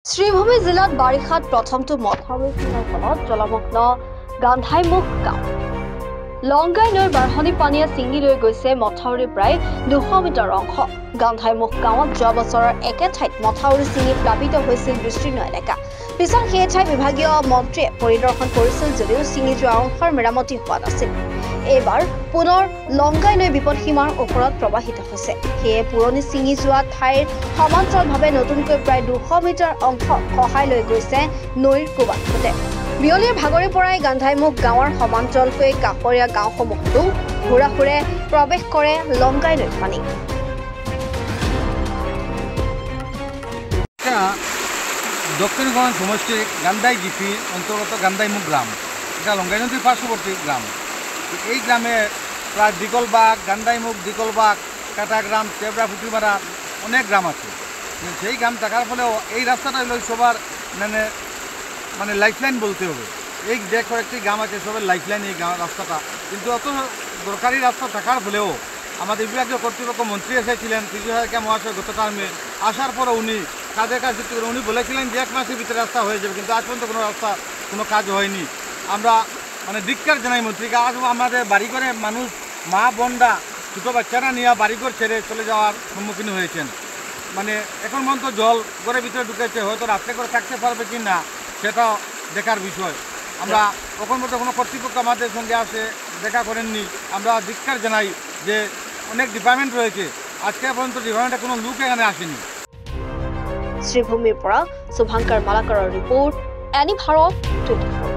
শ্ৰীভূমি জিলাত বাৰিষাত প্ৰথমটো মথাউৰি ছিঙাৰ ফলত জলমগ্ন গান্ধাইমুখ গাঁও। লংগাই নৈৰ বাঢ়নি পানীয়ে ছিঙি লৈ গৈছে মথাউৰিৰ প্ৰায় 200 মিটাৰ অংশ। গান্ধাইমুখ গাঁৱত যোৱা বছৰৰ একে ঠাইত মথাউৰি ছিঙি প্লাবিত হৈছিল বিস্তীৰ্ণ এলেকা। পিছত সেই ঠাই বিভাগীয় মন্ত্ৰীয়ে পৰিদৰ্শন কৰিছিল যদিও ছিঙি যোৱা অংশৰ মেৰামতি হোৱা নাছিল। এইবাৰ পুনৰ লংগাই নৈ বিপদসীমাৰ ওপৰত প্ৰবাহিত হৈছে। সেয়ে পুৰণি ছিঙি যোৱা ঠাইৰ সমান্তৰালভাৱে নতুনকৈ প্ৰায় 200 মিটাৰ অংশ খহাই লৈ গৈছে নৈৰ কোবাখতে। বিয়লিৰ ভাগৰে পৰাই গান্ধাইমুখ গাঁৱৰ সমান্তৰালকৈ কাষৰীয়া গাঁওসমূহতো ঘূৰাফুৰে প্ৰৱেশ কৰে লংগাই নৈৰ পানী। দক্ষিণগঞ্জ সমষ্টির গান্ধাই জিপি অন্তর্গত গান্ধাইমুখ গ্রাম, এটা লংগাই নদীর পার্শ্ববর্তী গ্রাম। এই গ্রামে প্রায় দিগলবাগ, গান্ধাইমুখ, দিগলবাগ, কাটাগ্রাম, চেবড়া, ফুটিমারা অনেক গ্রাম আছে। সেই গ্রাম থাকার ফলেও এই রাস্তাটা হলো সবার মানে লাইফলাইন বলতে হবে। এই যে কয়েকটি গ্রাম আছে সবার লাইফলাইন এই রাস্তাটা, কিন্তু অত দরকারি রাস্তা থাকার ফলেও আমাদের বিভাগীয় কর্তৃপক্ষ মন্ত্রী এসেছিলেন তৃতীয় হাজার মহাশয় গত টার্মে। আসার পরে উনি কাজের কাজ যুক্ত করে উনি বলেছিলেন যে 1 মাসের ভিতরে রাস্তা হয়ে যাবে, কিন্তু আজ পর্যন্ত কোনো কাজ হয়নি। আমরা ধিক্কার জানাই মন্ত্রীকে। আজ আমাদের বাড়িঘরে মানুষ, মা বোনরা, ছোটো বাচ্চারা নিয়ে বাড়িঘর ছেড়ে চলে যাওয়ার সম্মুখীন হয়েছেন। এখন পর্যন্ত জল ঘরের ভিতরে ঢুকেছে, হয়তো রাত্রে করে থাকতে পারবে কি না সেটা দেখার বিষয়। আমরা এখন পর্যন্ত কোনো কর্তৃপক্ষ আমাদের সঙ্গে আসে দেখা করেননি। আমরা ধিক্কার জানাই যে অনেক ডিপার্টমেন্ট রয়েছে, আজকে পর্যন্ত ডিপার্টমেন্টে কোনো লোক এখানে আসেনি। শ্ৰীভূমিৰ পৰা শুভাংকাৰ মালাকাৰৰ ৰিপৰ্ট, এনি ভাৰত 24।